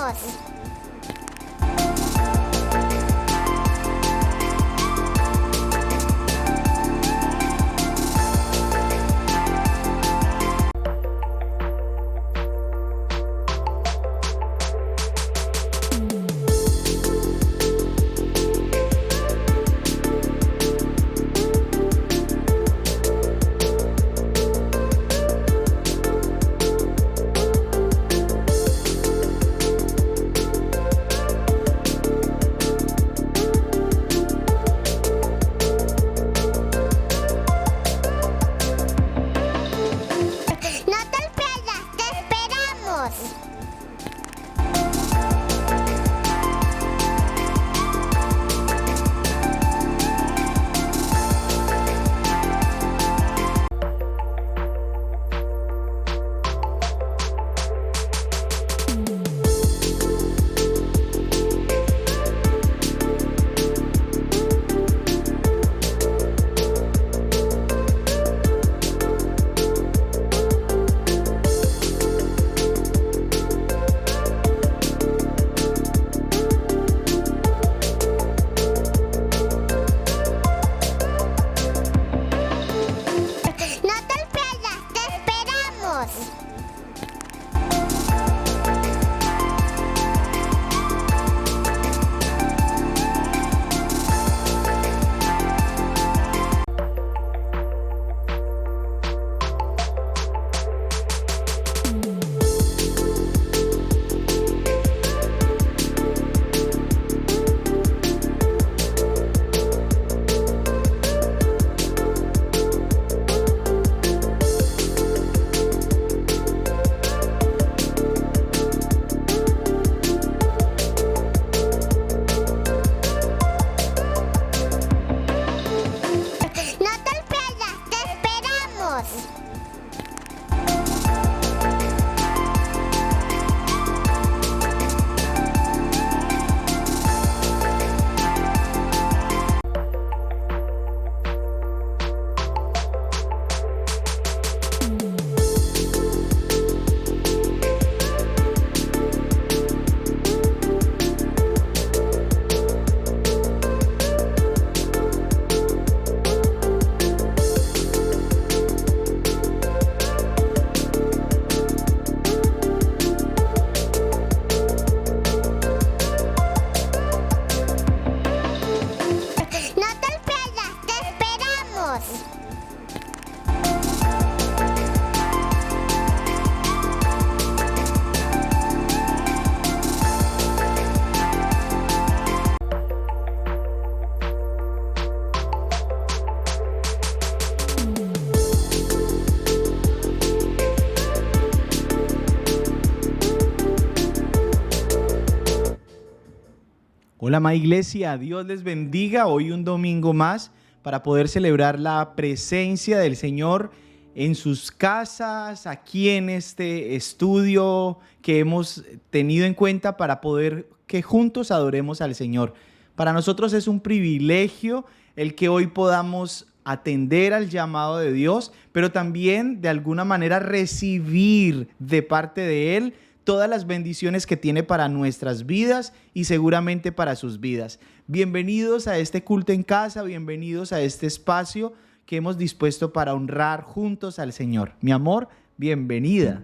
esperamos! No te pierdas, te esperamos. No te pierdas, te esperamos. No te pierdas, te esperamos. No te pierdas, te esperamos. Hola, amada iglesia, Dios les bendiga. Hoy un domingo más para poder celebrar la presencia del Señor en sus casas, aquí en este estudio que hemos tenido en cuenta para poder que juntos adoremos al Señor. Para nosotros es un privilegio el que hoy podamos atender al llamado de Dios, pero también de alguna manera recibir de parte de Él todas las bendiciones que tiene para nuestras vidas y seguramente para sus vidas. Bienvenidos a este culto en casa, bienvenidos a este espacio que hemos dispuesto para honrar juntos al Señor. Mi amor, bienvenida.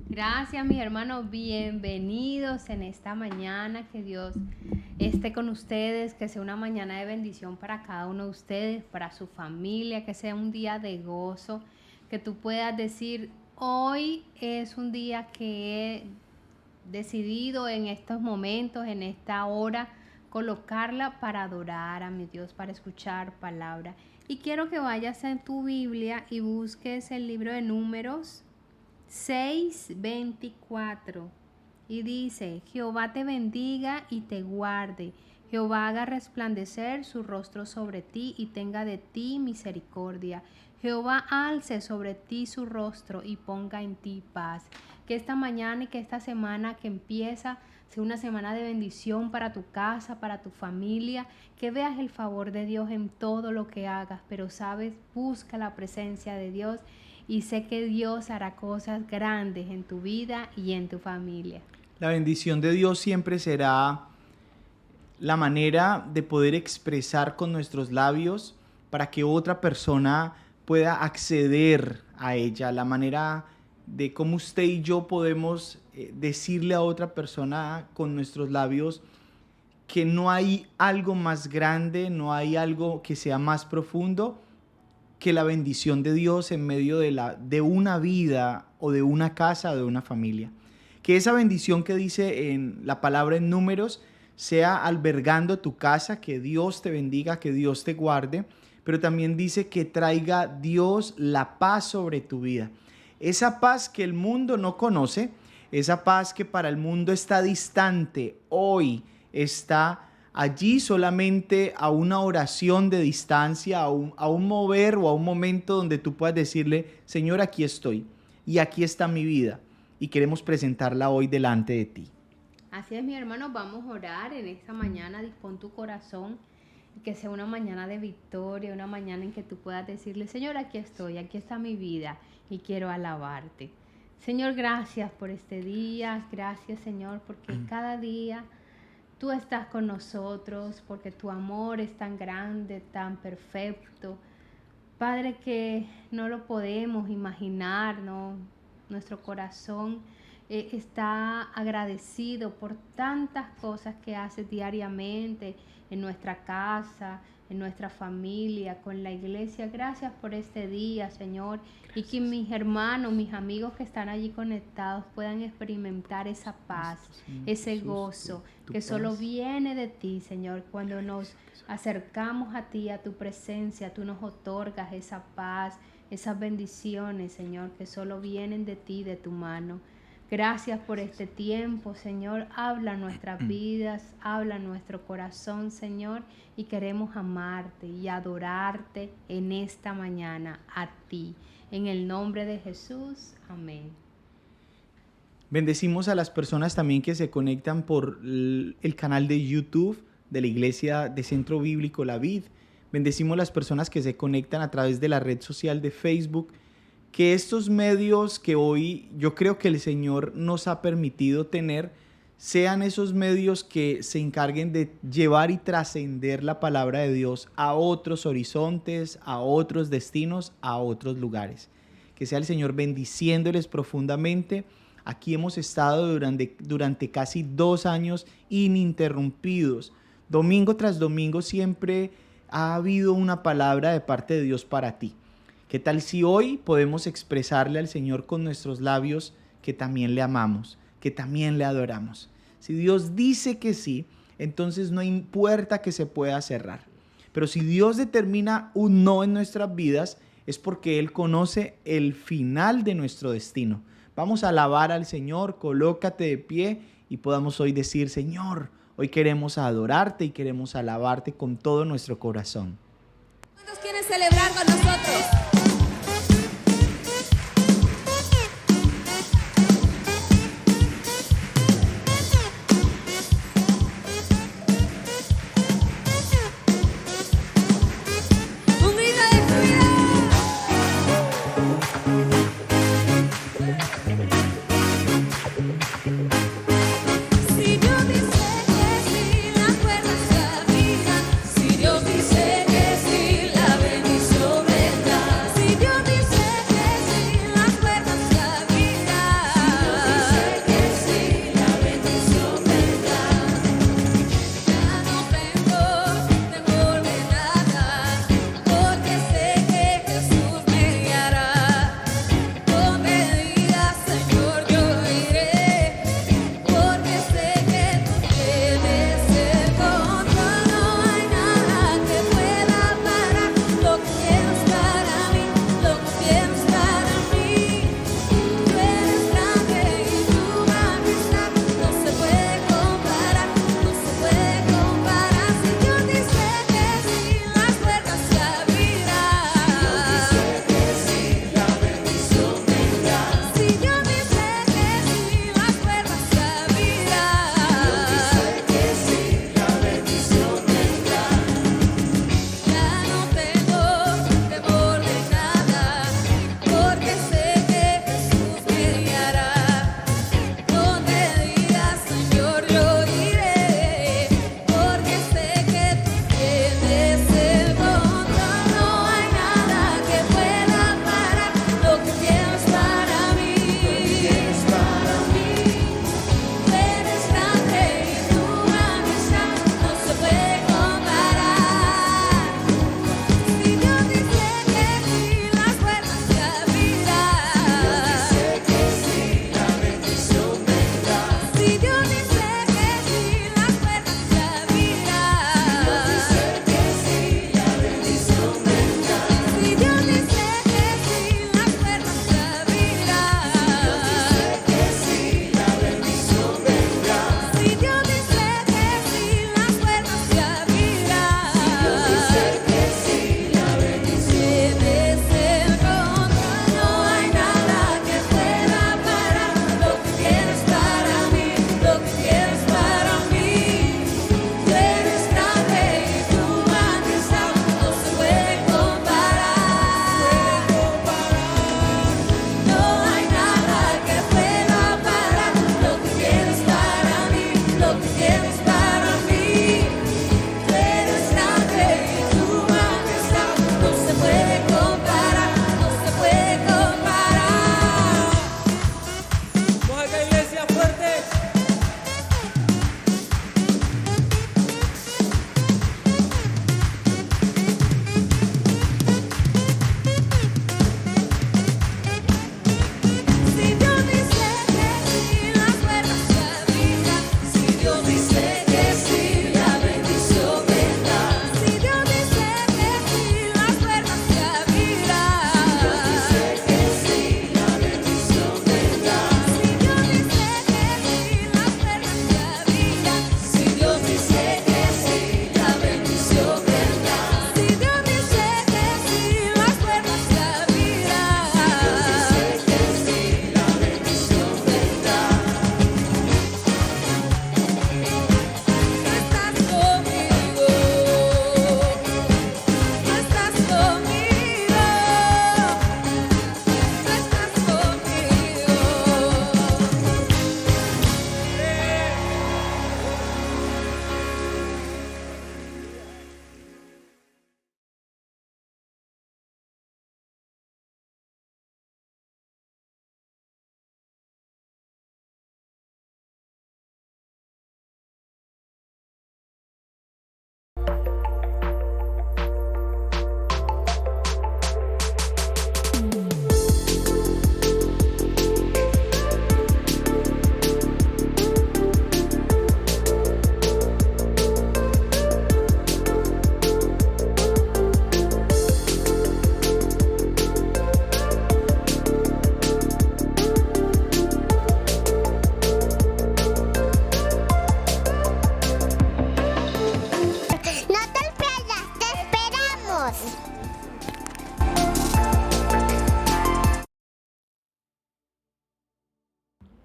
Gracias, mis hermanos, bienvenidos en esta mañana, que Dios esté con ustedes, que sea una mañana de bendición para cada uno de ustedes, para su familia, que sea un día de gozo, que tú puedas decir: hoy es un día que he decidido en estos momentos, en esta hora, colocarla para adorar a mi Dios, para escuchar palabra. Y quiero que vayas en tu Biblia y busques el libro de Números 6:24 y dice: Jehová te bendiga y te guarde, Jehová haga resplandecer su rostro sobre ti y tenga de ti misericordia, Jehová alce sobre ti su rostro y ponga en ti paz. Que esta mañana y que esta semana que empieza sea una semana de bendición para tu casa, para tu familia, que veas el favor de Dios en todo lo que hagas, pero sabes, busca la presencia de Dios y sé que Dios hará cosas grandes en tu vida y en tu familia. La bendición de Dios siempre será la manera de poder expresar con nuestros labios para que otra persona pueda acceder a ella, la manera de cómo usted y yo podemos decirle a otra persona con nuestros labios que no hay algo más grande, no hay algo que sea más profundo que la bendición de Dios en medio de una vida o de una casa o de una familia. Que esa bendición que dice en la palabra en Números sea albergando tu casa, que Dios te bendiga, que Dios te guarde, pero también dice que traiga Dios la paz sobre tu vida. Esa paz que el mundo no conoce, esa paz que para el mundo está distante, hoy está allí solamente a una oración de distancia, a un mover o a un momento donde tú puedas decirle, Señor, aquí estoy y aquí está mi vida y queremos presentarla hoy delante de ti. Así es, mi hermano, vamos a orar en esta mañana. Dispón tu corazón y que sea una mañana de victoria, una mañana en que tú puedas decirle, Señor, aquí estoy, aquí está mi vida y quiero alabarte. Señor, gracias por este día, gracias, Señor, porque cada día tú estás con nosotros, porque tu amor es tan grande, tan perfecto. Padre, que no lo podemos imaginar, ¿no? Nuestro corazón está agradecido por tantas cosas que haces diariamente en nuestra casa, en nuestra familia, con la iglesia. Gracias por este día, Señor. Gracias. Y que mis hermanos, mis amigos que están allí conectados puedan experimentar esa paz, ese gozo que solo viene de ti, Señor. Cuando nos acercamos a ti, a tu presencia, tú nos otorgas esa paz, esas bendiciones, Señor, que solo vienen de ti, de tu mano. Gracias por este tiempo, Señor. Habla nuestras vidas, habla nuestro corazón, Señor, y queremos amarte y adorarte en esta mañana a ti. En el nombre de Jesús, amén. Bendecimos a las personas también que se conectan por el canal de YouTube de la Iglesia de Centro Bíblico La Vid. Bendecimos a las personas que se conectan a través de la red social de Facebook. Que estos medios que hoy yo creo que el Señor nos ha permitido tener sean esos medios que se encarguen de llevar y trascender la palabra de Dios a otros horizontes, a otros destinos, a otros lugares. Que sea el Señor bendiciéndoles profundamente. Aquí hemos estado durante casi 2 años ininterrumpidos. Domingo tras domingo siempre ha habido una palabra de parte de Dios para ti. ¿Qué tal si hoy podemos expresarle al Señor con nuestros labios que también le amamos, que también le adoramos? Si Dios dice que sí, entonces no hay puerta que se pueda cerrar. Pero si Dios determina un no en nuestras vidas, es porque Él conoce el final de nuestro destino. Vamos a alabar al Señor, colócate de pie y podamos hoy decir, Señor, hoy queremos adorarte y queremos alabarte con todo nuestro corazón. ¿Cuántos quieren celebrar con nosotros? Si Dios dice que sí, la bendición vendrá.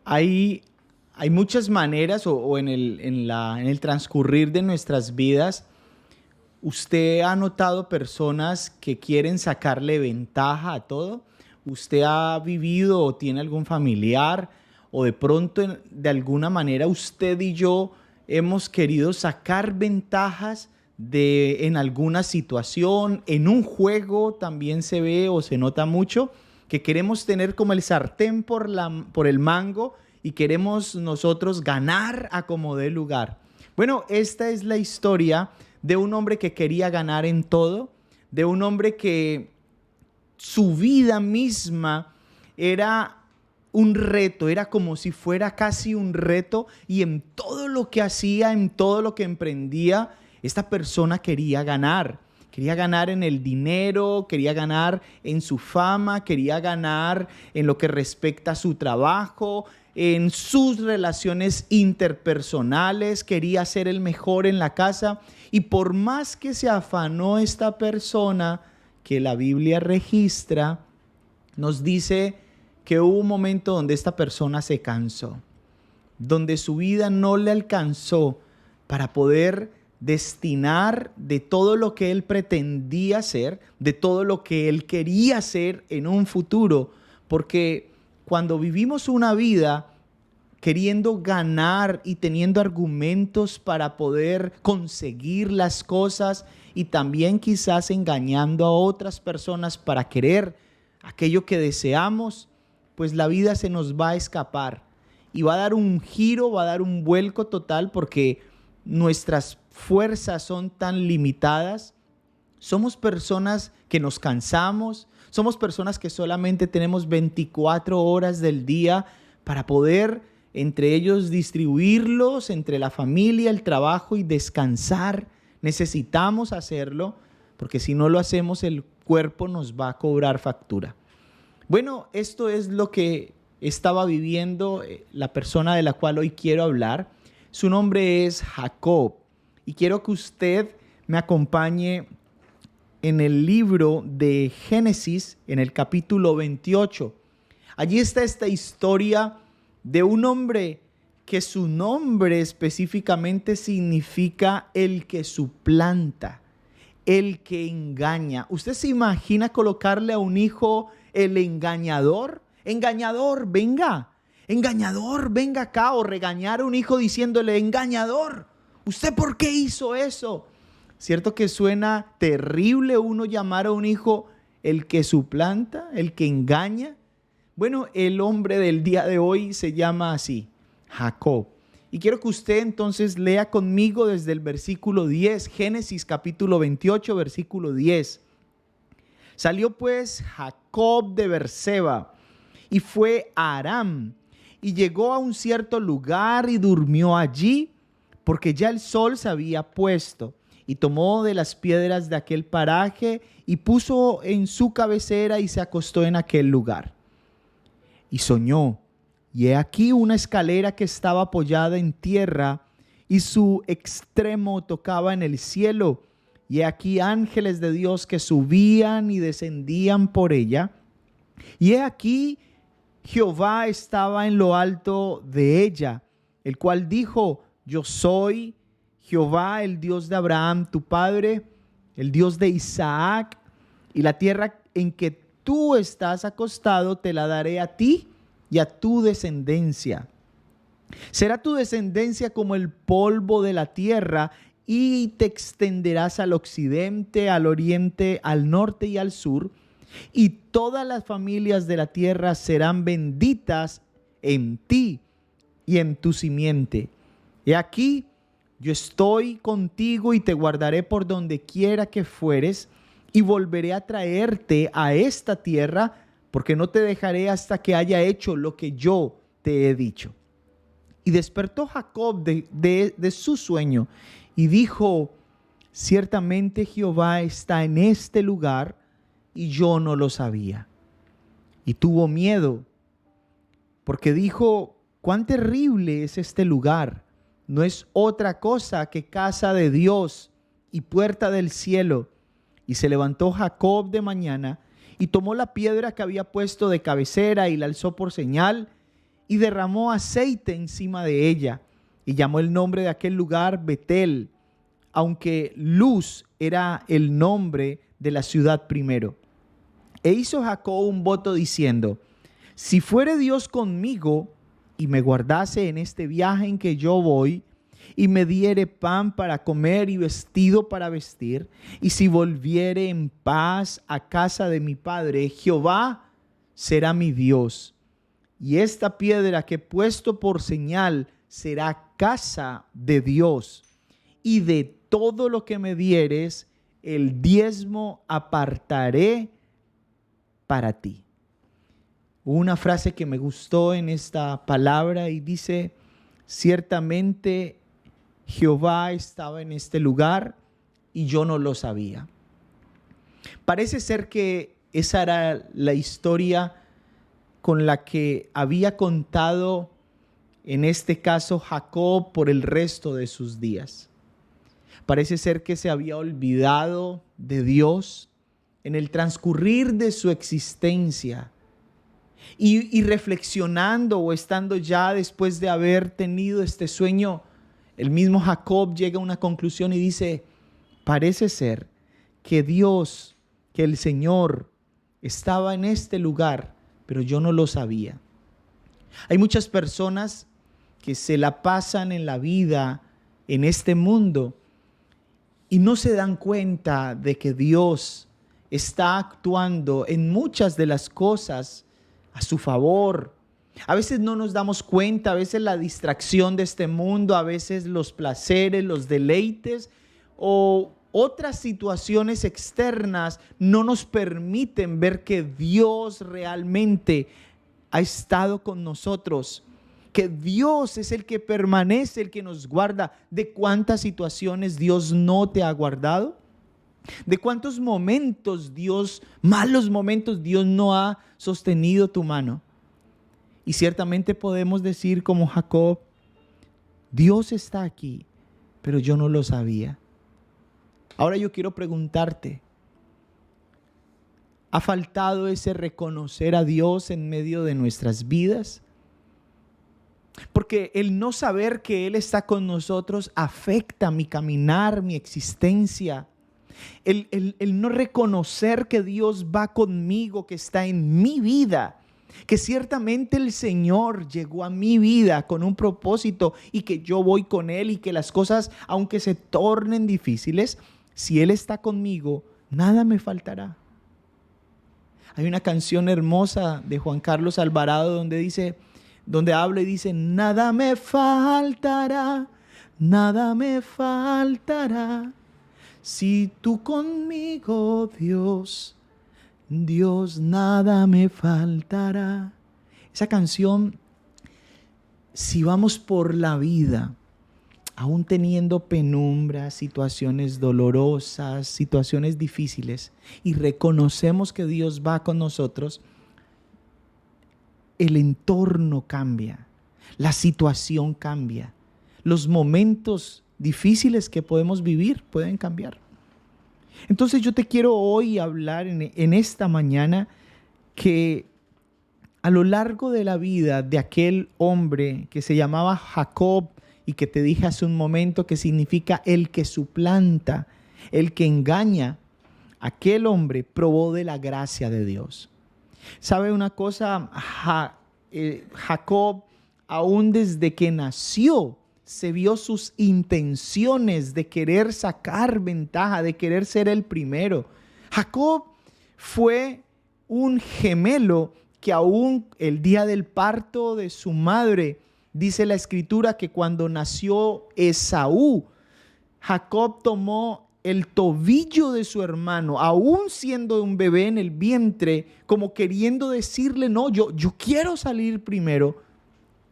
Hay muchas maneras o en el transcurrir de nuestras vidas, ¿usted ha notado personas que quieren sacarle ventaja a todo? ¿Usted ha vivido o tiene algún familiar o de pronto de alguna manera usted y yo hemos querido sacar ventajas en alguna situación? En un juego también se ve o se nota mucho que queremos tener como el sartén por el mango y queremos nosotros ganar a como dé lugar. Bueno, esta es la historia de un hombre que quería ganar en todo, de un hombre que su vida misma era un reto, era como si fuera casi un reto, y en todo lo que hacía, en todo lo que emprendía, esta persona quería ganar. Quería ganar en el dinero, quería ganar en su fama, quería ganar en lo que respecta a su trabajo, en sus relaciones interpersonales, quería ser el mejor en la casa. Y por más que se afanó esta persona, que la Biblia registra, nos dice que hubo un momento donde esta persona se cansó, donde su vida no le alcanzó para poder destinar de todo lo que él pretendía ser, de todo lo que él quería ser en un futuro. Porque cuando vivimos una vida queriendo ganar y teniendo argumentos para poder conseguir las cosas, y también quizás engañando a otras personas para querer aquello que deseamos, pues la vida se nos va a escapar y va a dar un giro, va a dar un vuelco total, porque nuestras fuerzas son tan limitadas. Somos personas que nos cansamos, somos personas que solamente tenemos 24 horas del día para poder entre ellos distribuirlos entre la familia, el trabajo y descansar. Necesitamos hacerlo, porque si no lo hacemos, el cuerpo nos va a cobrar factura. Bueno, esto es lo que estaba viviendo la persona de la cual hoy quiero hablar. Su nombre es Jacob, y quiero que usted me acompañe en el libro de Génesis, en el capítulo 28. Allí está esta historia de un hombre que su nombre específicamente significa el que suplanta, el que engaña. ¿Usted se imagina colocarle a un hijo el engañador? Engañador, venga acá, o regañar a un hijo diciéndole: engañador, ¿usted por qué hizo eso? ¿Cierto que suena terrible uno llamar a un hijo el que suplanta, el que engaña? Bueno, el hombre del día de hoy se llama así, Jacob. Y quiero que usted entonces lea conmigo desde el versículo 10, Génesis capítulo 28, versículo 10. Salió pues Jacob de Berseba y fue a Aram, y llegó a un cierto lugar y durmió allí, porque ya el sol se había puesto. Y tomó de las piedras de aquel paraje y puso en su cabecera y se acostó en aquel lugar. Y soñó, y he aquí una escalera que estaba apoyada en tierra, y su extremo tocaba en el cielo, y he aquí ángeles de Dios que subían y descendían por ella. Y he aquí Jehová estaba en lo alto de ella, el cual dijo: yo soy Jehová, el Dios de Abraham tu padre, el Dios de Isaac, y la tierra en que tú estás acostado te la daré a ti y a tu descendencia. Será tu descendencia como el polvo de la tierra, y te extenderás al occidente, al oriente, al norte y al sur, y todas las familias de la tierra serán benditas en ti y en tu simiente. He aquí, yo estoy contigo y te guardaré por donde quiera que fueres, y volveré a traerte a esta tierra, porque no te dejaré hasta que haya hecho lo que yo te he dicho. Y despertó Jacob de su sueño y dijo: ciertamente Jehová está en este lugar, y yo no lo sabía. Y tuvo miedo, porque dijo: cuán terrible es este lugar. No es otra cosa que casa de Dios y puerta del cielo. Y se levantó Jacob de mañana y tomó la piedra que había puesto de cabecera y la alzó por señal, y derramó aceite encima de ella y llamó el nombre de aquel lugar Betel, aunque Luz era el nombre de la ciudad primero. E hizo Jacob un voto diciendo: si fuere Dios conmigo y me guardase en este viaje en que yo voy, y me diere pan para comer y vestido para vestir, y si volviere en paz a casa de mi padre, Jehová será mi Dios, y esta piedra que he puesto por señal será casa de Dios, y de todo lo que me dieres, el diezmo apartaré para ti. Una frase que me gustó en esta palabra y dice: ciertamente Jehová estaba en este lugar y yo no lo sabía. Parece ser que esa era la historia con la que había contado, en este caso, Jacob por el resto de sus días. Parece ser que se había olvidado de Dios en el transcurrir de su existencia. Y reflexionando o estando ya después de haber tenido este sueño, el mismo Jacob llega a una conclusión y dice: parece ser que Dios, que el Señor estaba en este lugar, pero yo no lo sabía. Hay muchas personas que se la pasan en la vida, en este mundo, y no se dan cuenta de que Dios está actuando en muchas de las cosas a su favor. A veces no nos damos cuenta, a veces la distracción de este mundo, a veces los placeres, los deleites o otras situaciones externas no nos permiten ver que Dios realmente ha estado con nosotros, que Dios es el que permanece, el que nos guarda. ¿De cuántas situaciones Dios no te ha guardado? ¿De cuántos momentos malos momentos Dios no ha sostenido tu mano? Y ciertamente podemos decir como Jacob: Dios está aquí, pero yo no lo sabía. Ahora yo quiero preguntarte: ¿ha faltado ese reconocer a Dios en medio de nuestras vidas? Porque el no saber que Él está con nosotros afecta mi caminar, mi existencia. El no reconocer que Dios va conmigo, que está en mi vida, que ciertamente el Señor llegó a mi vida con un propósito y que yo voy con Él, y que las cosas, aunque se tornen difíciles, si Él está conmigo, nada me faltará. Hay una canción hermosa de Juan Carlos Alvarado donde habla y dice: nada me faltará, nada me faltará, si tú conmigo, Dios, nada me faltará. Esa canción, si vamos por la vida, aún teniendo penumbras, situaciones dolorosas, situaciones difíciles, y reconocemos que Dios va con nosotros, el entorno cambia, la situación cambia, los momentos difíciles que podemos vivir pueden cambiar. Entonces yo te quiero hoy hablar en esta mañana que a lo largo de la vida de aquel hombre que se llamaba Jacob, y que te dije hace un momento que significa el que suplanta, el que engaña, aquel hombre probó de la gracia de Dios. ¿Sabe una cosa? Jacob, aún desde que nació, se vio sus intenciones de querer sacar ventaja, de querer ser el primero. Jacob fue un gemelo que aún el día del parto de su madre, dice la Escritura que cuando nació Esaú, Jacob tomó el tobillo de su hermano, aún siendo un bebé en el vientre, como queriendo decirle: no, yo quiero salir primero.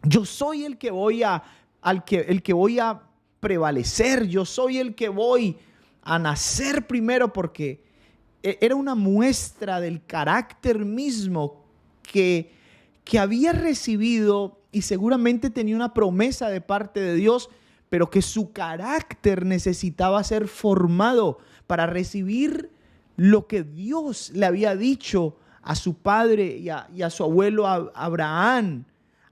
Yo soy el que voy a prevalecer. Yo soy el que voy a nacer primero, porque era una muestra del carácter mismo que había recibido, y seguramente tenía una promesa de parte de Dios, pero que su carácter necesitaba ser formado para recibir lo que Dios le había dicho a su padre y a su abuelo Abraham,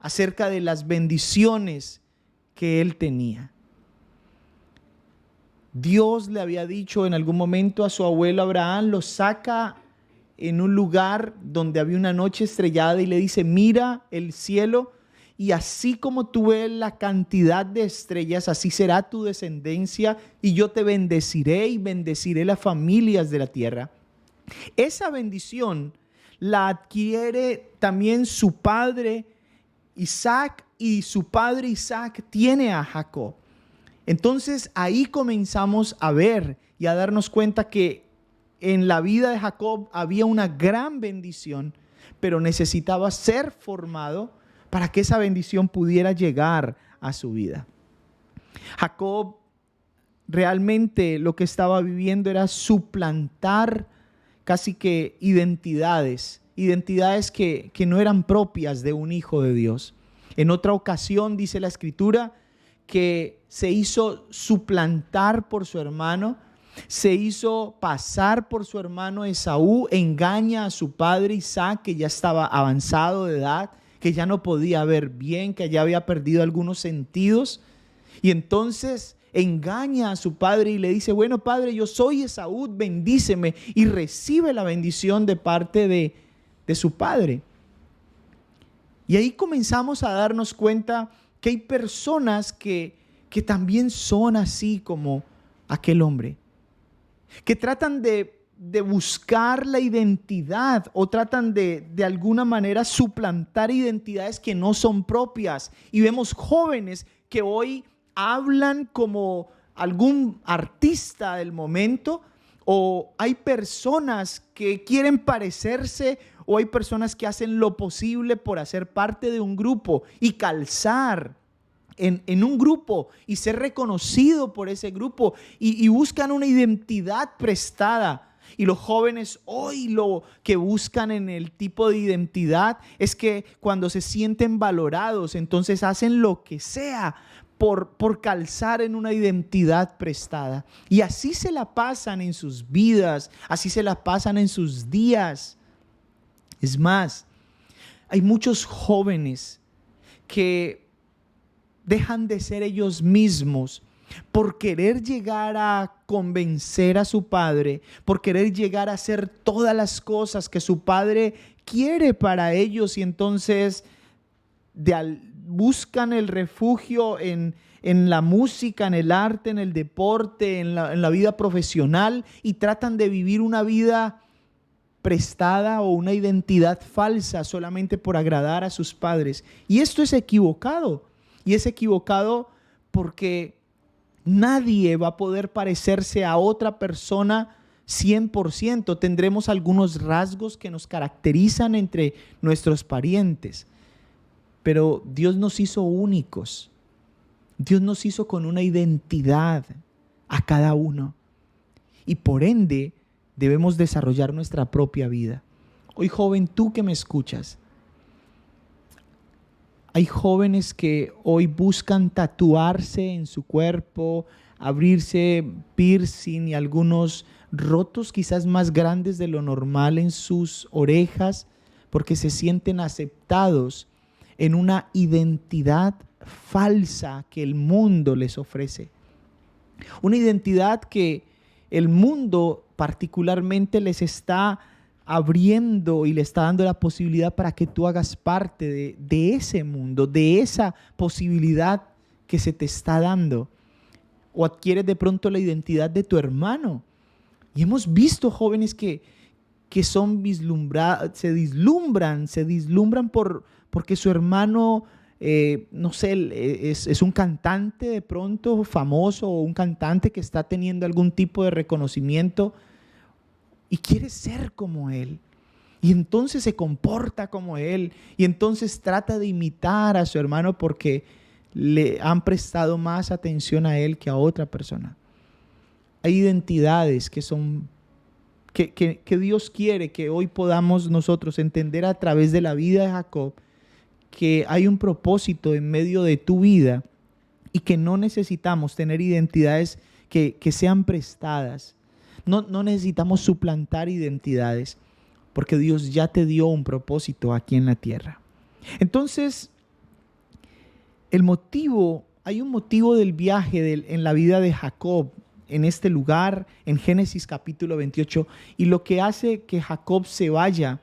acerca de las bendiciones que él tenía. Dios le había dicho en algún momento a su abuelo Abraham, lo saca en un lugar donde había una noche estrellada y le dice, mira el cielo y así como tú ves la cantidad de estrellas, así será tu descendencia y yo te bendeciré y bendeciré las familias de la tierra. Esa bendición la adquiere también su padre Isaac y su padre Isaac tiene a Jacob. Entonces ahí comenzamos a ver y a darnos cuenta que en la vida de Jacob había una gran bendición, pero necesitaba ser formado para que esa bendición pudiera llegar a su vida. Jacob realmente lo que estaba viviendo era suplantar casi que identidades que no eran propias de un hijo de Dios. En otra ocasión dice la Escritura que se hizo suplantar por su hermano, se hizo pasar por su hermano Esaú, engaña a su padre Isaac, que ya estaba avanzado de edad, que ya no podía ver bien, que ya había perdido algunos sentidos, y entonces engaña a su padre y le dice, bueno padre, yo soy Esaú, bendíceme, y recibe la bendición de parte de su padre. Y ahí comenzamos a darnos cuenta que hay personas que también son así como aquel hombre, que tratan de buscar la identidad o tratan de alguna manera suplantar identidades que no son propias. Y vemos jóvenes que hoy hablan como algún artista del momento, o hay personas que quieren parecerse, o hay personas que hacen lo posible por hacer parte de un grupo y calzar en un grupo y ser reconocido por ese grupo y buscan una identidad prestada. Y los jóvenes hoy lo que buscan en el tipo de identidad es que cuando se sienten valorados, entonces hacen lo que sea por calzar en una identidad prestada. Y así se la pasan en sus vidas, así se la pasan en sus días. Es más, hay muchos jóvenes que dejan de ser ellos mismos por querer llegar a convencer a su padre, por querer llegar a hacer todas las cosas que su padre quiere para ellos, y entonces buscan el refugio en la música, en el arte, en el deporte, en la vida profesional, y tratan de vivir una vida prestada o una identidad falsa solamente por agradar a sus padres. Y esto es equivocado. Y es equivocado porque nadie va a poder parecerse a otra persona 100%. Tendremos algunos rasgos que nos caracterizan entre nuestros parientes. Pero Dios nos hizo únicos. Dios nos hizo con una identidad a cada uno. Y por ende, debemos desarrollar nuestra propia vida. Hoy, joven, tú que me escuchas, hay jóvenes que hoy buscan tatuarse en su cuerpo, abrirse piercing y algunos rotos quizás más grandes de lo normal en sus orejas, porque se sienten aceptados en una identidad falsa que el mundo les ofrece. Una identidad que el mundo particularmente les está abriendo y le está dando la posibilidad para que tú hagas parte de ese mundo, de esa posibilidad que se te está dando. O adquieres de pronto la identidad de tu hermano. Y hemos visto jóvenes que son se deslumbran porque su hermano, no sé, es un cantante de pronto famoso, o un cantante que está teniendo algún tipo de reconocimiento, y quiere ser como él. Y entonces se comporta como él. Y entonces trata de imitar a su hermano porque le han prestado más atención a él que a otra persona. Hay identidades que Dios quiere que hoy podamos nosotros entender a través de la vida de Jacob, que hay un propósito en medio de tu vida y que no necesitamos tener identidades que sean prestadas. No necesitamos suplantar identidades, porque Dios ya te dio un propósito aquí en la tierra. Entonces, hay un motivo del viaje en la vida de Jacob, en este lugar, en Génesis capítulo 28, y lo que hace que Jacob se vaya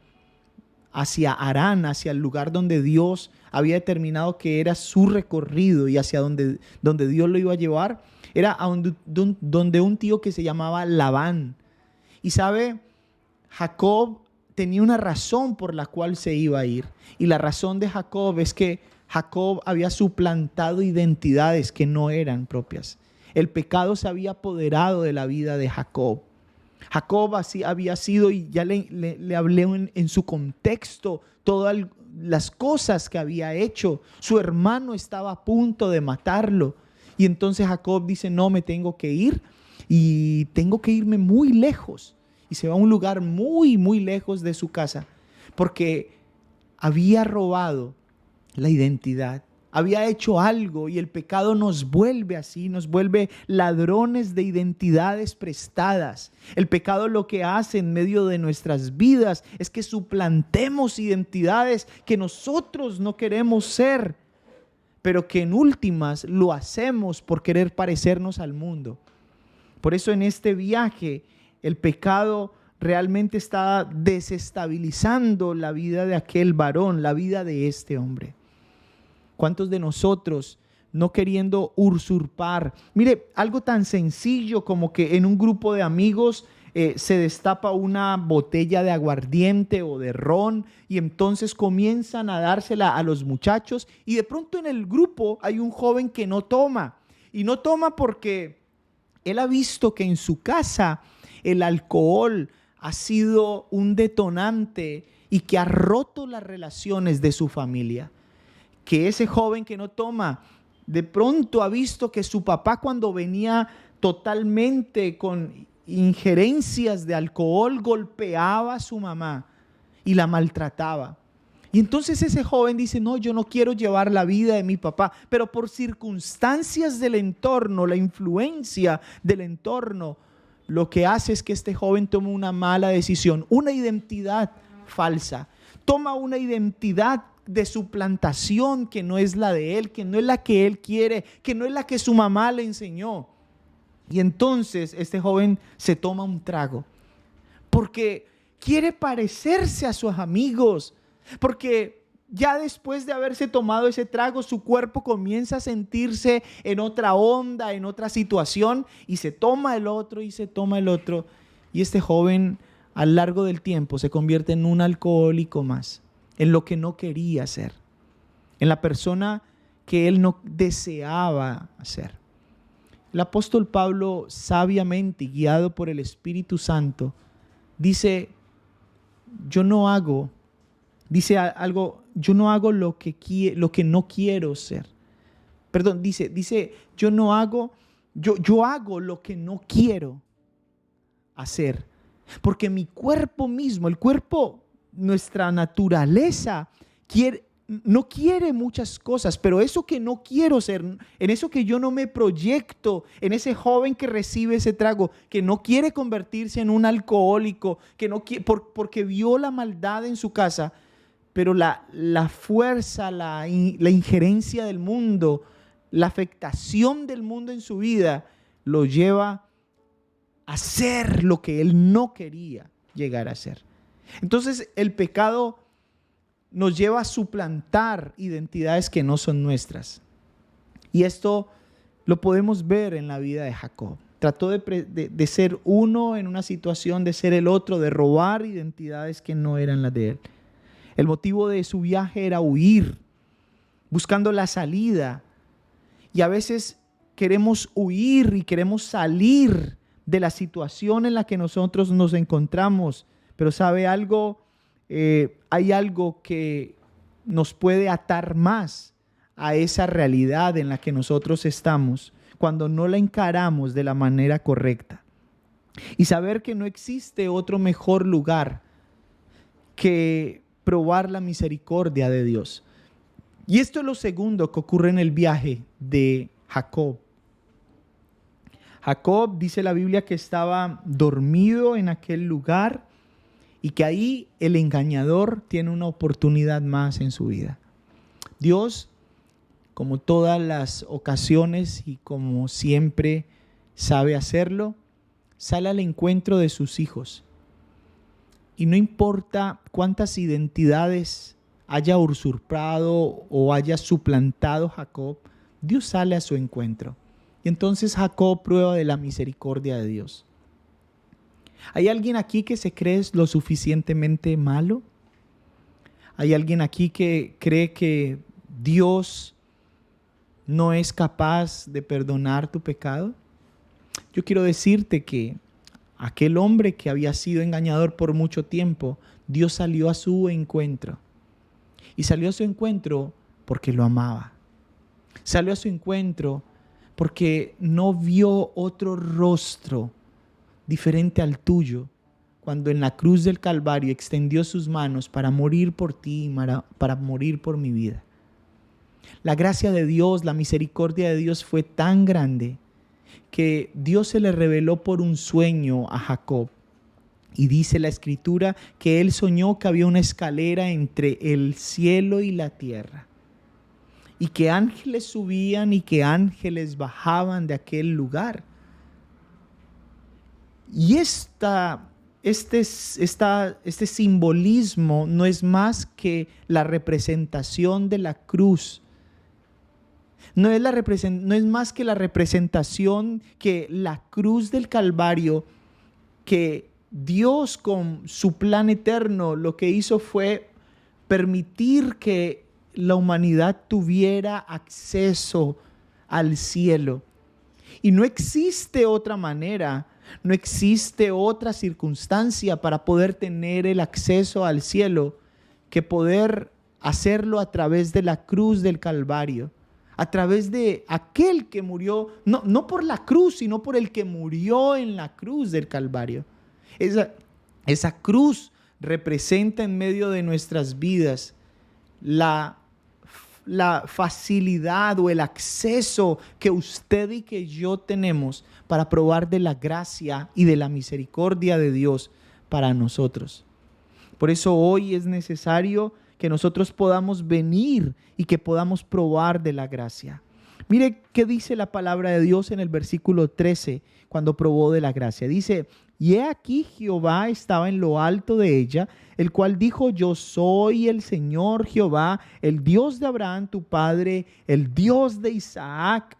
hacia Harán, hacia el lugar donde Dios había determinado que era su recorrido y hacia donde Dios lo iba a llevar, era a donde un tío que se llamaba Labán. Y sabe, Jacob tenía una razón por la cual se iba a ir, y la razón de Jacob es que Jacob había suplantado identidades que no eran propias. El pecado se había apoderado de la vida de Jacob. Jacob así había sido, y ya le hablé en su contexto, todas las cosas que había hecho. Su hermano estaba a punto de matarlo. Y entonces Jacob dice, no, me tengo que ir y tengo que irme muy lejos. Y se va a un lugar muy, muy lejos de su casa, porque había robado la identidad. Había hecho algo, y el pecado nos vuelve así, nos vuelve ladrones de identidades prestadas. El pecado lo que hace en medio de nuestras vidas es que suplantemos identidades que nosotros no queremos ser, pero que en últimas lo hacemos por querer parecernos al mundo. Por eso en este viaje el pecado realmente está desestabilizando la vida de aquel varón, la vida de este hombre. ¿Cuántos de nosotros, no queriendo usurpar? Mire, algo tan sencillo como que en un grupo de amigos se destapa una botella de aguardiente o de ron, y entonces comienzan a dársela a los muchachos, y de pronto en el grupo hay un joven que no toma, y no toma porque él ha visto que en su casa el alcohol ha sido un detonante y que ha roto las relaciones de su familia. Que ese joven que no toma, de pronto ha visto que su papá, cuando venía totalmente con injerencias de alcohol, golpeaba a su mamá y la maltrataba. Y entonces ese joven dice, no, yo no quiero llevar la vida de mi papá, pero por circunstancias del entorno, la influencia del entorno, lo que hace es que este joven toma una mala decisión, una identidad falsa, toma una identidad de suplantación que no es la de él, que no es la que él quiere, que no es la que su mamá le enseñó. Y entonces este joven se toma un trago porque quiere parecerse a sus amigos, porque ya después de haberse tomado ese trago, su cuerpo comienza a sentirse en otra onda, en otra situación, y se toma el otro y se toma el otro. Y este joven, a lo largo del tiempo, se convierte en un alcohólico más, en lo que no quería ser, en la persona que él no deseaba ser. El apóstol Pablo, sabiamente guiado por el Espíritu Santo, dice, yo no hago lo que no quiero ser. Perdón, dice, yo hago lo que no quiero hacer, porque mi cuerpo mismo, el cuerpo, nuestra naturaleza no quiere muchas cosas, pero eso que no quiero ser, en eso que yo no me proyecto, en ese joven que recibe ese trago, que no quiere convertirse en un alcohólico, que no quiere, porque vio la maldad en su casa, pero la fuerza, la injerencia del mundo, la afectación del mundo en su vida, lo lleva a hacer lo que él no quería llegar a hacer. Entonces el pecado nos lleva a suplantar identidades que no son nuestras. Y esto lo podemos ver en la vida de Jacob. Trató de ser uno en una situación, de ser el otro, de robar identidades que no eran las de él. El motivo de su viaje era huir, buscando la salida. Y a veces queremos huir y queremos salir de la situación en la que nosotros nos encontramos. Pero ¿sabe algo? Hay algo que nos puede atar más a esa realidad en la que nosotros estamos cuando no la encaramos de la manera correcta. Y saber que no existe otro mejor lugar que probar la misericordia de Dios. Y esto es lo segundo que ocurre en el viaje de Jacob. Jacob, dice la Biblia, que estaba dormido en aquel lugar y que ahí el engañador tiene una oportunidad más en su vida. Dios, como todas las ocasiones y como siempre sabe hacerlo, sale al encuentro de sus hijos. Y no importa cuántas identidades haya usurpado o haya suplantado Jacob, Dios sale a su encuentro. Y entonces Jacob prueba de la misericordia de Dios. ¿Hay alguien aquí que se cree lo suficientemente malo? ¿Hay alguien aquí que cree que Dios no es capaz de perdonar tu pecado? Yo quiero decirte que aquel hombre que había sido engañador por mucho tiempo, Dios salió a su encuentro. Y salió a su encuentro porque lo amaba. Salió a su encuentro porque no vio otro rostro diferente al tuyo, cuando en la cruz del Calvario extendió sus manos para morir por ti y para morir por mi vida. La gracia de Dios, la misericordia de Dios fue tan grande que Dios se le reveló por un sueño a Jacob. Y dice la Escritura que él soñó que había una escalera entre el cielo y la tierra, y que ángeles subían y que ángeles bajaban de aquel lugar. Y este simbolismo no es más que la representación de la cruz. No es más que la representación que la cruz del Calvario, que Dios con su plan eterno lo que hizo fue permitir que la humanidad tuviera acceso al cielo. Y no existe otra manera, no existe otra circunstancia para poder tener el acceso al cielo que poder hacerlo a través de la cruz del Calvario, a través de aquel que murió, no por la cruz, sino por el que murió en la cruz del Calvario. Esa cruz representa en medio de nuestras vidas la facilidad o el acceso que usted y que yo tenemos para probar de la gracia y de la misericordia de Dios para nosotros. Por eso hoy es necesario que nosotros podamos venir y que podamos probar de la gracia. Mire qué dice la palabra de Dios en el versículo 13 cuando probó de la gracia. Dice: y he aquí Jehová estaba en lo alto de ella, el cual dijo: yo soy el Señor Jehová, el Dios de Abraham tu padre, el Dios de Isaac.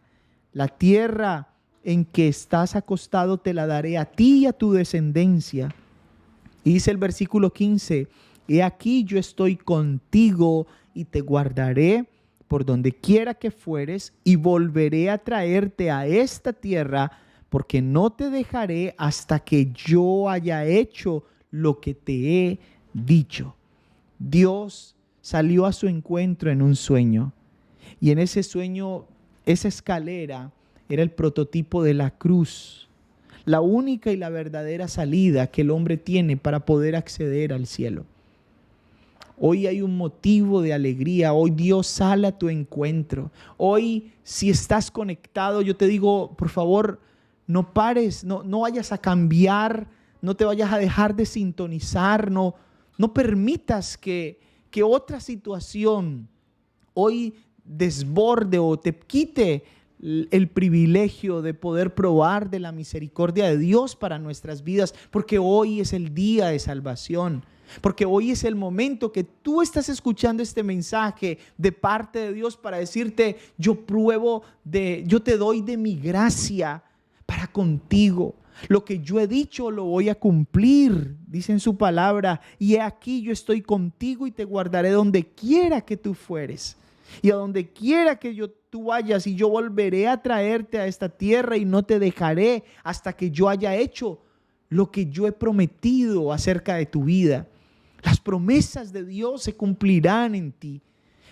La tierra en que estás acostado te la daré a ti y a tu descendencia. Y dice el versículo 15: he aquí yo estoy contigo y te guardaré por donde quiera que fueres, y volveré a traerte a esta tierra, porque no te dejaré hasta que yo haya hecho lo que te he dicho. Dios salió a su encuentro en un sueño, y en ese sueño, esa escalera era el prototipo de la cruz, la única y la verdadera salida que el hombre tiene para poder acceder al cielo. Hoy hay un motivo de alegría. Hoy Dios sale a tu encuentro. Hoy, si estás conectado, yo te digo, por favor, no pares, no vayas a cambiar, no te vayas a dejar de sintonizar, no permitas que otra situación hoy desborde o te quite el privilegio de poder probar de la misericordia de Dios para nuestras vidas, porque hoy es el día de salvación. Porque hoy es el momento que tú estás escuchando este mensaje de parte de Dios para decirte: yo te doy de mi gracia para contigo. Lo que yo he dicho lo voy a cumplir, dice en su palabra. Y he aquí yo estoy contigo y te guardaré donde quiera que tú fueres. Y a donde quiera que tú vayas, y yo volveré a traerte a esta tierra y no te dejaré hasta que yo haya hecho lo que yo he prometido acerca de tu vida. Las promesas de Dios se cumplirán en ti,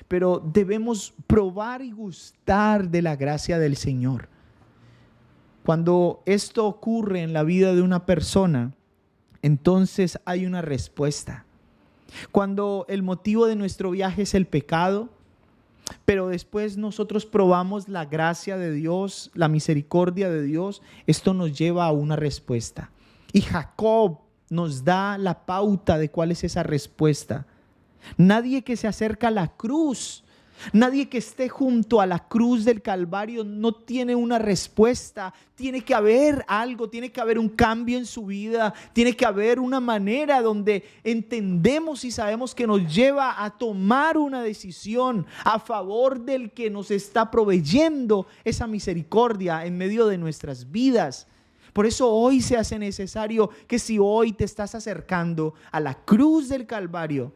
pero debemos probar y gustar de la gracia del Señor. Cuando esto ocurre en la vida de una persona, entonces hay una respuesta. Cuando el motivo de nuestro viaje es el pecado, pero después nosotros probamos la gracia de Dios, la misericordia de Dios, esto nos lleva a una respuesta. Y Jacob nos da la pauta de cuál es esa respuesta. Nadie que se acerca a la cruz Nadie que esté junto a la cruz del Calvario no tiene una respuesta. Tiene que haber algo, tiene que haber un cambio en su vida, tiene que haber una manera donde entendemos y sabemos que nos lleva a tomar una decisión a favor del que nos está proveyendo esa misericordia en medio de nuestras vidas. Por eso hoy se hace necesario que si hoy te estás acercando a la cruz del Calvario,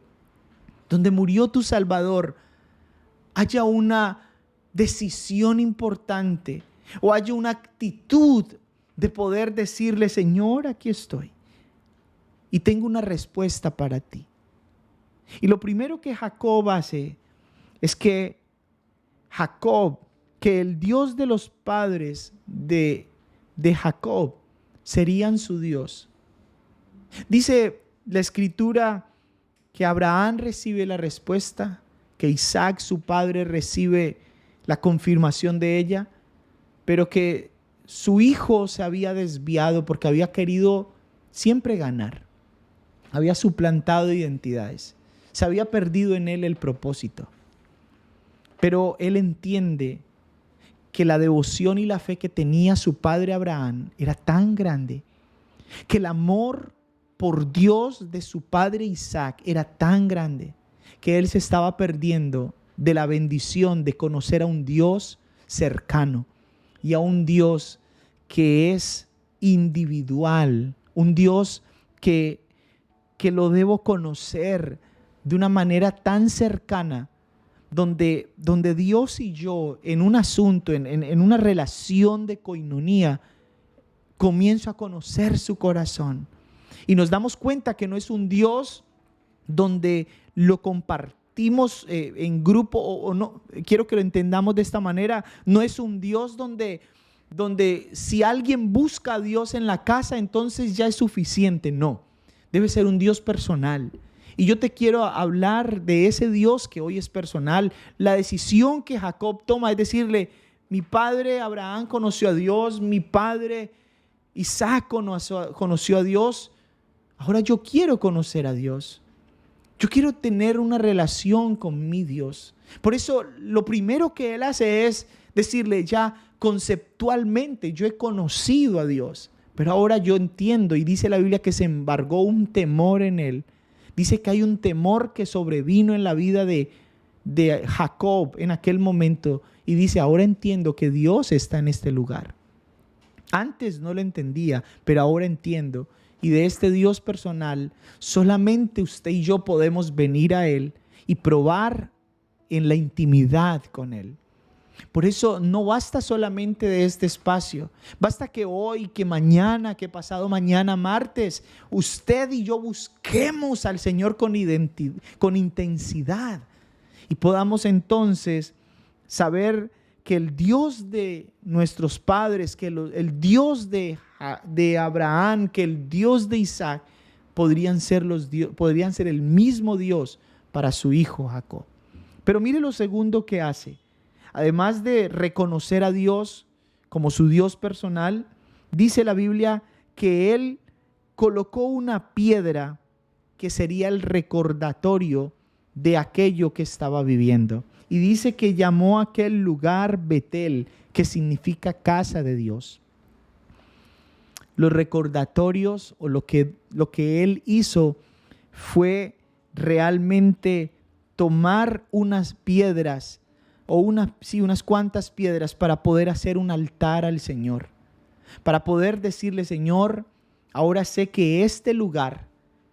donde murió tu Salvador, haya una decisión importante o haya una actitud de poder decirle: Señor, aquí estoy y tengo una respuesta para ti. Y lo primero que Jacob hace es que el Dios de los padres de Jacob serían su Dios. Dice la Escritura que Abraham recibe la respuesta, que Isaac, su padre, recibe la confirmación de ella, pero que su hijo se había desviado porque había querido siempre ganar. Había suplantado identidades. Se había perdido en él el propósito. Pero él entiende que la devoción y la fe que tenía su padre Abraham era tan grande, que el amor por Dios de su padre Isaac era tan grande, que él se estaba perdiendo de la bendición de conocer a un Dios cercano y a un Dios que es individual, un Dios que lo debo conocer de una manera tan cercana, donde Dios y yo en un asunto, en una relación de coinonía, comienzo a conocer su corazón y nos damos cuenta que no es un Dios donde lo compartimos en grupo o no. Quiero que lo entendamos de esta manera. No es un Dios donde si alguien busca a Dios en la casa, entonces ya es suficiente. No, debe ser un Dios personal. Y yo te quiero hablar de ese Dios que hoy es personal. La decisión que Jacob toma es decirle: mi padre Abraham conoció a Dios, mi padre Isaac conoció a Dios. Ahora yo quiero conocer a Dios. Yo quiero tener una relación con mi Dios. Por eso lo primero que él hace es decirle: ya conceptualmente yo he conocido a Dios, pero ahora yo entiendo. Y dice la Biblia que se embargó un temor en él. Dice que hay un temor que sobrevino en la vida de Jacob en aquel momento. Y dice: ahora entiendo que Dios está en este lugar. Antes no lo entendía, pero ahora entiendo. Y de este Dios personal, solamente usted y yo podemos venir a Él y probar en la intimidad con Él. Por eso no basta solamente de este espacio. Basta que hoy, que mañana, que pasado mañana, martes, usted y yo busquemos al Señor con intensidad. Y podamos entonces saber que el Dios de nuestros padres, que el Dios de Abraham, que el Dios de Isaac podrían ser el mismo Dios para su hijo Jacob. Pero mire lo segundo que hace. Además de reconocer a Dios como su Dios personal, dice la Biblia que él colocó una piedra que sería el recordatorio de aquello que estaba viviendo. Y dice que llamó a aquel lugar Betel, que significa casa de Dios. Los recordatorios o lo que él hizo fue realmente tomar unas piedras o unas cuantas piedras para poder hacer un altar al Señor. Para poder decirle: Señor, ahora sé que este lugar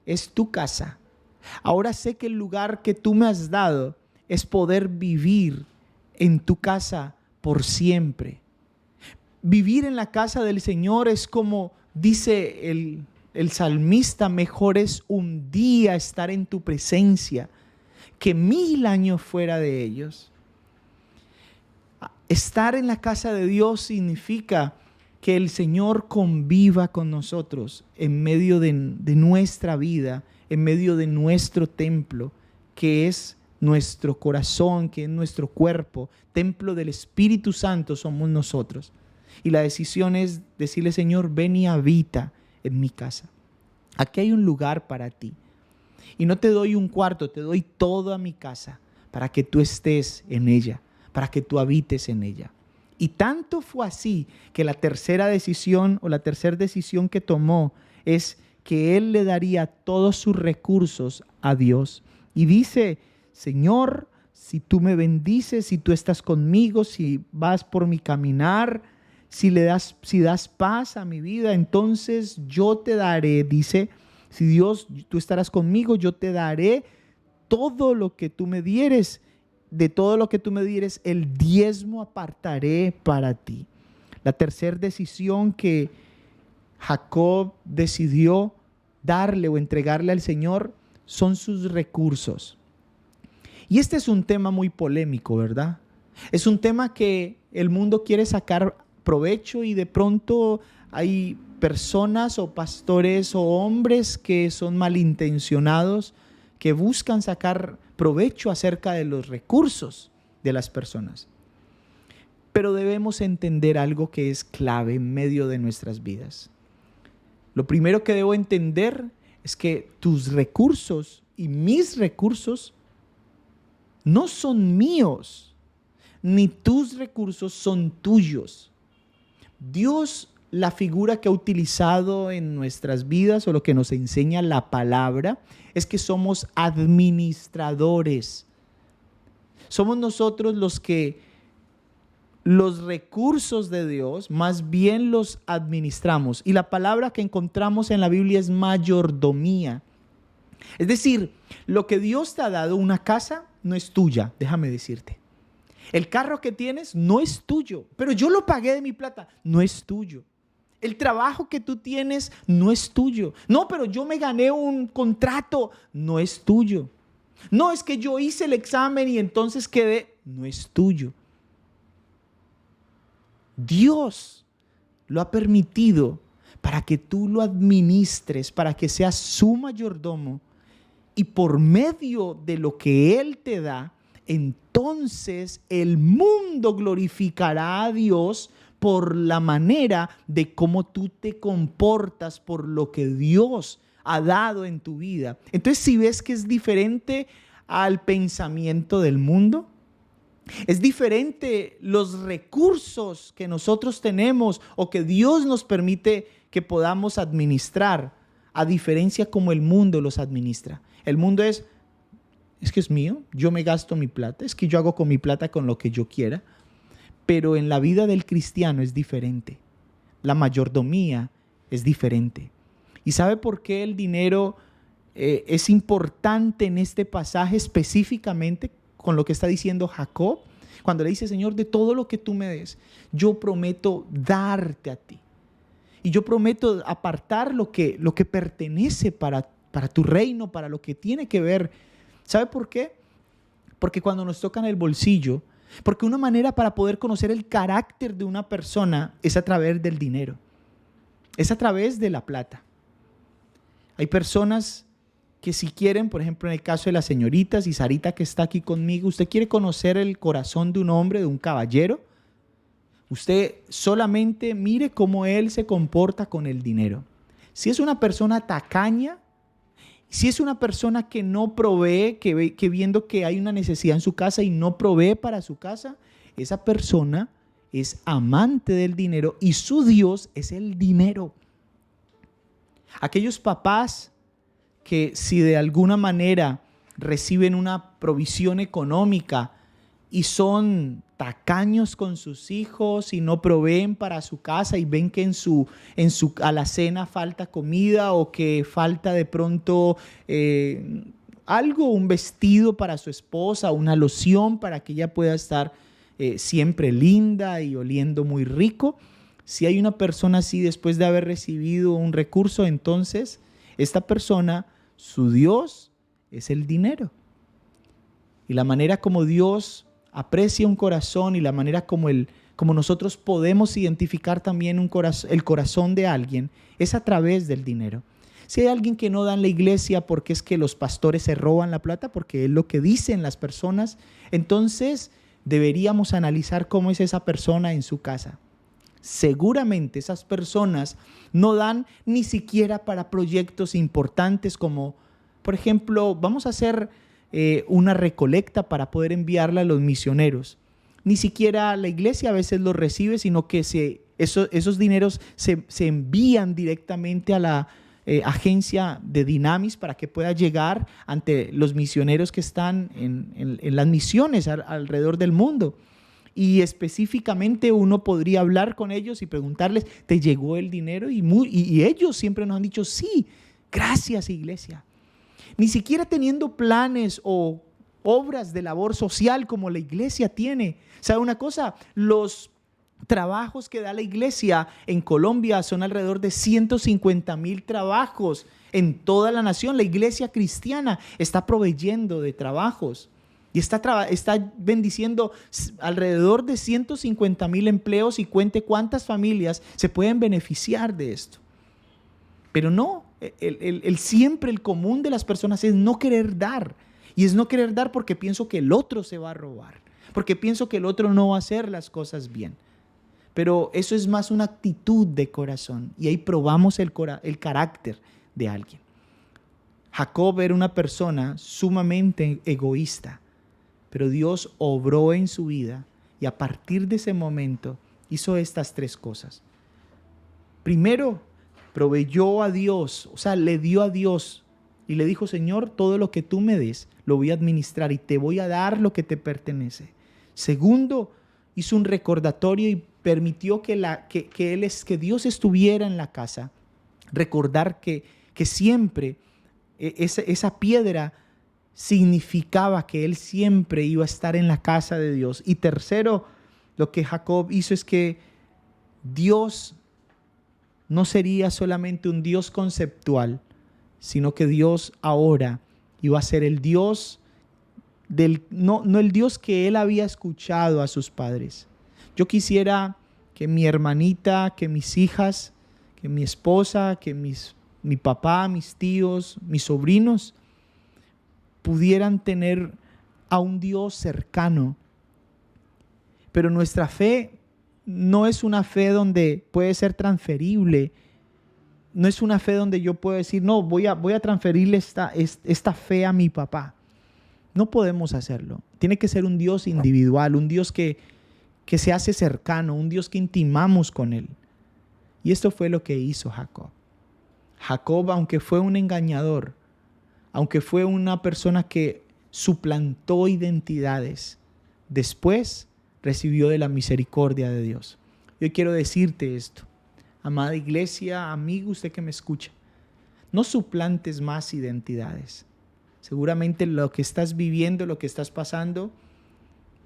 es tu casa. Ahora sé que el lugar que tú me has dado es poder vivir en tu casa por siempre. Vivir en la casa del Señor es como dice el salmista: mejor es un día estar en tu presencia que 1000 años fuera de ellos. Estar en la casa de Dios significa que el Señor conviva con nosotros en medio de nuestra vida, en medio de nuestro templo, que es nuestro corazón, que es nuestro cuerpo. Templo del Espíritu Santo somos nosotros. Y la decisión es decirle: Señor, ven y habita en mi casa. Aquí hay un lugar para ti. Y no te doy un cuarto, te doy toda mi casa, para que tú estés en ella, para que tú habites en ella. Y tanto fue así que la tercera decisión que tomó es que él le daría todos sus recursos a Dios. Y dice: Señor, si tú me bendices, si tú estás conmigo, si vas por mi caminar, si das paz a mi vida, entonces yo te daré, dice, si Dios, tú estarás conmigo, yo te daré todo lo que tú me dieres. De todo lo que tú me dieres, el diezmo apartaré para ti. La tercera decisión que Jacob decidió darle o entregarle al Señor son sus recursos. Y este es un tema muy polémico, ¿verdad? Es un tema que el mundo quiere sacar provecho y de pronto hay personas o pastores o hombres que son malintencionados, que buscan sacar provecho acerca de los recursos de las personas. Pero debemos entender algo que es clave en medio de nuestras vidas. Lo primero que debo entender es que tus recursos y mis recursos no son míos, ni tus recursos son tuyos. Dios, la figura que ha utilizado en nuestras vidas o lo que nos enseña la palabra es que somos administradores. Somos nosotros los que los recursos de Dios más bien los administramos. Y la palabra que encontramos en la Biblia es mayordomía. Es decir, lo que Dios te ha dado, una casa, no es tuya, déjame decirte. El carro que tienes no es tuyo, pero yo lo pagué de mi plata, no es tuyo. El trabajo que tú tienes no es tuyo. No, pero yo me gané un contrato, no es tuyo. No, es que yo hice el examen y entonces quedé, no es tuyo. Dios lo ha permitido para que tú lo administres, para que seas su mayordomo. Y por medio de lo que Él te da, entonces el mundo glorificará a Dios por la manera de cómo tú te comportas, por lo que Dios ha dado en tu vida. Entonces, si ves que es diferente al pensamiento del mundo, es diferente los recursos que nosotros tenemos o que Dios nos permite que podamos administrar, a diferencia como el mundo los administra. El mundo es que es mío, yo me gasto mi plata, es que yo hago con mi plata con lo que yo quiera. Pero en la vida del cristiano es diferente. La mayordomía es diferente. ¿Y sabe por qué el dinero es importante en este pasaje específicamente con lo que está diciendo Jacob? Cuando le dice: Señor, de todo lo que tú me des, yo prometo darte a ti. Y yo prometo apartar lo que pertenece para tu reino, para lo que tiene que ver. ¿Sabe por qué? Porque cuando nos tocan el bolsillo, porque una manera para poder conocer el carácter de una persona es a través del dinero, es a través de la plata. Hay personas que si quieren, por ejemplo en el caso de las señoritas y Sarita que está aquí conmigo, usted quiere conocer el corazón de un hombre, de un caballero, usted solamente mire cómo él se comporta con el dinero. Si es una persona tacaña, si es una persona que no provee, que viendo que hay una necesidad en su casa y no provee para su casa, esa persona es amante del dinero y su Dios es el dinero. Aquellos papás que si de alguna manera reciben una provisión económica y son tacaños con sus hijos y no proveen para su casa y ven que en su alacena falta comida o que falta de pronto algo, un vestido para su esposa, una loción para que ella pueda estar siempre linda y oliendo muy rico. Si hay una persona así después de haber recibido un recurso, entonces esta persona, su Dios es el dinero. Y la manera como Dios aprecia un corazón y la manera como nosotros podemos identificar también el corazón de alguien es a través del dinero. Si hay alguien que no da en la iglesia porque es que los pastores se roban la plata, porque es lo que dicen las personas, entonces deberíamos analizar cómo es esa persona en su casa. Seguramente esas personas no dan ni siquiera para proyectos importantes como, por ejemplo, vamos a hacer una recolecta para poder enviarla a los misioneros. Ni siquiera la iglesia a veces los recibe, sino que esos dineros se envían directamente a la agencia de Dynamis para que pueda llegar ante los misioneros que están en las misiones alrededor del mundo. Y específicamente uno podría hablar con ellos y preguntarles, ¿te llegó el dinero? Y ellos siempre nos han dicho, sí, gracias iglesia. Ni siquiera teniendo planes o obras de labor social como la iglesia tiene. ¿Sabe una cosa? Los trabajos que da la iglesia en Colombia son alrededor de 150,000 trabajos en toda la nación. La iglesia cristiana está proveyendo de trabajos y está bendiciendo alrededor de 150,000 empleos, y cuente cuántas familias se pueden beneficiar de esto. Pero no, siempre el común de las personas es no querer dar. Y es no querer dar porque pienso que el otro se va a robar, porque pienso que el otro no va a hacer las cosas bien. Pero eso es más una actitud de corazón, y ahí probamos el carácter de alguien. Jacob era una persona sumamente egoísta, pero Dios obró en su vida y a partir de ese momento hizo estas 3 cosas. Primero, proveyó a Dios, o sea, le dio a Dios y le dijo, Señor, todo lo que tú me des lo voy a administrar y te voy a dar lo que te pertenece. Segundo, hizo un recordatorio y permitió que Dios estuviera en la casa. Recordar que siempre esa piedra significaba que él siempre iba a estar en la casa de Dios. Y tercero, lo que Jacob hizo es que Dios no sería solamente un Dios conceptual, sino que Dios ahora iba a ser el Dios no el Dios que él había escuchado a sus padres. Yo quisiera que mi hermanita, que mis hijas, que mi esposa, que mi papá, mis tíos, mis sobrinos pudieran tener a un Dios cercano. Pero nuestra fe no es una fe donde puede ser transferible. No es una fe donde yo puedo decir, no, voy a transferirle esta fe a mi papá. No podemos hacerlo. Tiene que ser un Dios individual, un Dios que se hace cercano, un Dios que intimamos con él. Y esto fue lo que hizo Jacob. Jacob, aunque fue un engañador, aunque fue una persona que suplantó identidades, después recibió de la misericordia de Dios. Yo quiero decirte esto, amada iglesia, amigo, usted que me escucha, no suplantes más identidades. Seguramente lo que estás viviendo, lo que estás pasando,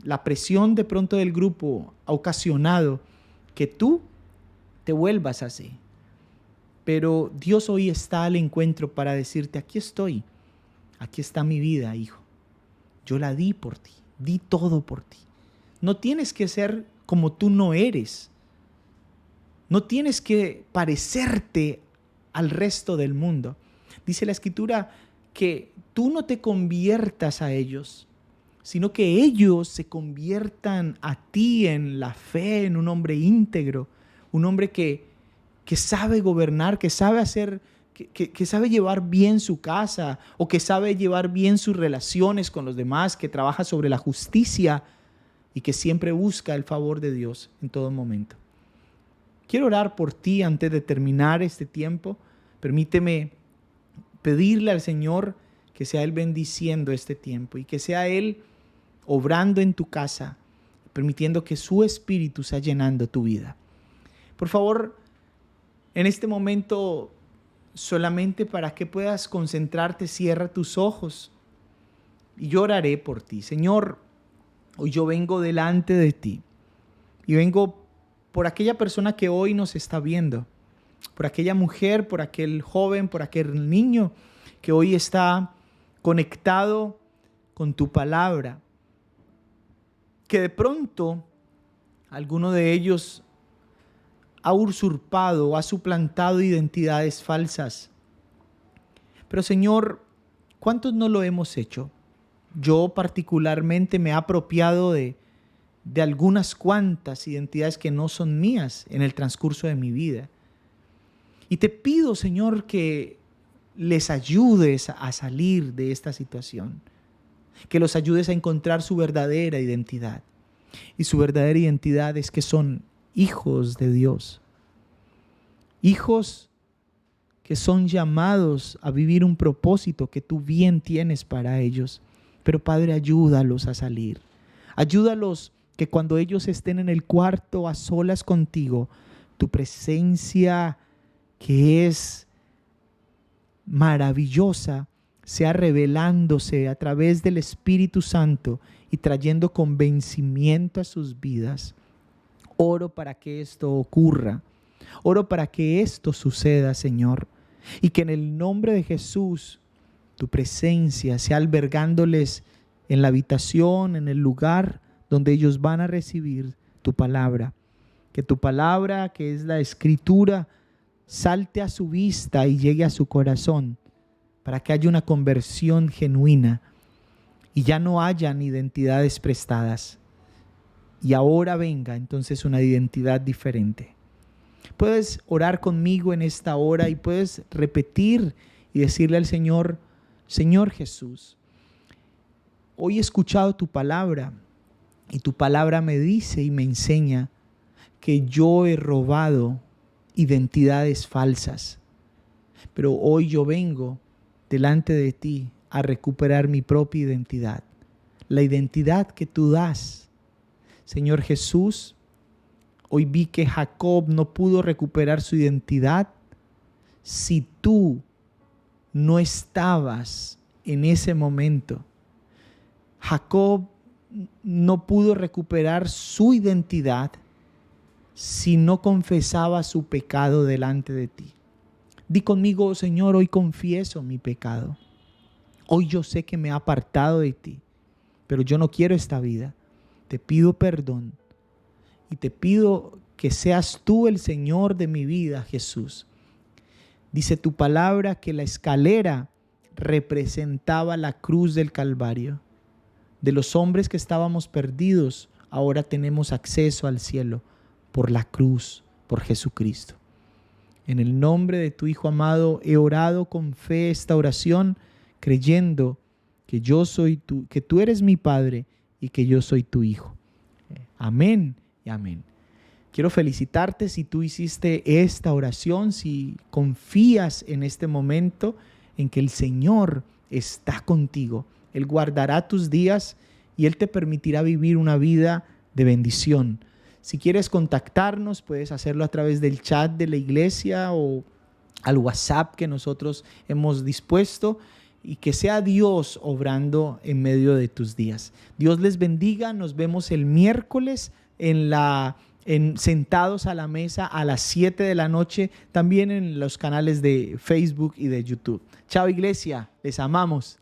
la presión de pronto del grupo ha ocasionado que tú te vuelvas así. Pero Dios hoy está al encuentro para decirte, aquí estoy, aquí está mi vida, hijo. Yo la di por ti, di todo por ti. No tienes que ser como tú no eres. No tienes que parecerte al resto del mundo. Dice la Escritura que tú no te conviertas a ellos, sino que ellos se conviertan a ti en la fe, en un hombre íntegro, un hombre que sabe gobernar, que sabe hacer, que sabe llevar bien su casa, o que sabe llevar bien sus relaciones con los demás, que trabaja sobre la justicia y que siempre busca el favor de Dios en todo momento. Quiero orar por ti antes de terminar este tiempo. Permíteme pedirle al Señor que sea Él bendiciendo este tiempo y que sea Él obrando en tu casa, permitiendo que su Espíritu sea llenando tu vida. Por favor, en este momento, solamente para que puedas concentrarte, cierra tus ojos y yo oraré por ti. Señor, hoy yo vengo delante de ti y vengo por aquella persona que hoy nos está viendo, por aquella mujer, por aquel joven, por aquel niño que hoy está conectado con tu palabra, que de pronto alguno de ellos ha usurpado o ha suplantado identidades falsas. Pero Señor, ¿cuántos no lo hemos hecho? Yo particularmente me he apropiado de algunas cuantas identidades que no son mías en el transcurso de mi vida. Y te pido, Señor, que les ayudes a salir de esta situación. que los ayudes a encontrar su verdadera identidad. Y su verdadera identidad es que son hijos de Dios. Hijos que son llamados a vivir un propósito que tú bien tienes para ellos. Pero Padre, ayúdalos a salir. Ayúdalos que cuando ellos estén en el cuarto a solas contigo, tu presencia que es maravillosa sea revelándose a través del Espíritu Santo y trayendo convencimiento a sus vidas. Oro para que esto ocurra. Oro para que esto suceda, Señor, y que en el nombre de Jesús tu presencia sea albergándoles en la habitación, en el lugar donde ellos van a recibir tu palabra. Que tu palabra, que es la Escritura, salte a su vista y llegue a su corazón para que haya una conversión genuina y ya no hayan identidades prestadas. Y ahora venga entonces una identidad diferente. Puedes orar conmigo en esta hora y puedes repetir y decirle al Señor: Señor Jesús, hoy he escuchado tu palabra y tu palabra me dice y me enseña que yo he robado identidades falsas. Pero hoy yo vengo delante de ti a recuperar mi propia identidad, la identidad que tú das. Señor Jesús, hoy vi que Jacob no pudo recuperar su identidad si tú no estabas en ese momento. Jacob no pudo recuperar su identidad si no confesaba su pecado delante de ti. Di conmigo: Señor, hoy confieso mi pecado. Hoy yo sé que me he apartado de ti, pero yo no quiero esta vida. Te pido perdón y te pido que seas tú el Señor de mi vida, Jesús. Dice tu palabra que la escalera representaba la cruz del Calvario. De los hombres que estábamos perdidos, ahora tenemos acceso al cielo por la cruz, por Jesucristo. En el nombre de tu Hijo amado he orado con fe esta oración, creyendo que que tú eres mi Padre y que yo soy tu Hijo. Amén y amén. Quiero felicitarte si tú hiciste esta oración, si confías en este momento en que el Señor está contigo. Él guardará tus días y Él te permitirá vivir una vida de bendición. Si quieres contactarnos, puedes hacerlo a través del chat de la iglesia o al WhatsApp que nosotros hemos dispuesto, y que sea Dios obrando en medio de tus días. Dios les bendiga. Nos vemos el miércoles sentados a la mesa a las 7 de la noche, también en los canales de Facebook y de YouTube. Chao, iglesia, les amamos.